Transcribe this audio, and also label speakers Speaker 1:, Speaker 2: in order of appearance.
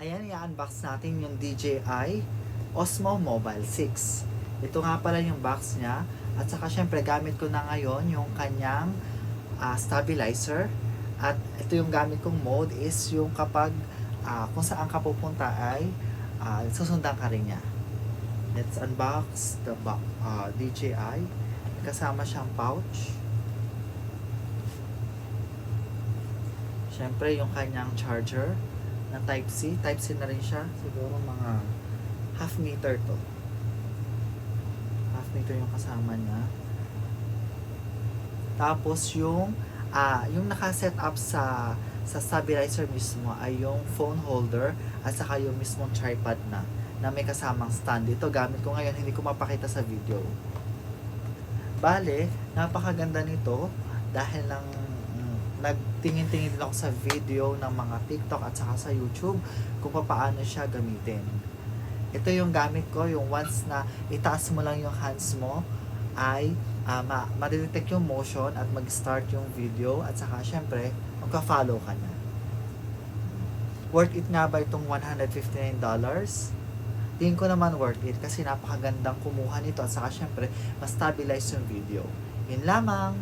Speaker 1: Ayan, i-unbox natin yung DJI Osmo Mobile 6. Ito nga pala yung box niya. At saka syempre gamit ko na ngayon yung kanyang stabilizer. At ito yung gamit kong mode is yung kapag kung saan ka pupunta ay susundan ka rin niya. Let's unbox the DJI. Kasama siyang pouch. Syempre yung kanyang charger na Type-C. Type-C na rin siya. Siguro mga half meter to. Half meter yung kasama niya. Tapos yung naka-set up sa stabilizer mismo ay yung phone holder at saka yung mismong tripod na may kasamang stand. Ito gamit ko ngayon, hindi ko mapakita sa video. Bale, napakaganda nito dahil nagtingin-tingin din ako sa video ng mga TikTok at saka sa YouTube kung paano siya gamitin. Ito yung gamit ko, yung once na itaas mo lang yung hands mo ay ma-detect yung motion at mag-start yung video at saka syempre magka-follow ka na. Worth it nga ba itong $159? Tingin ko naman worth it kasi napakagandang kumuha nito at saka syempre ma-stabilize yung video. Yun lamang.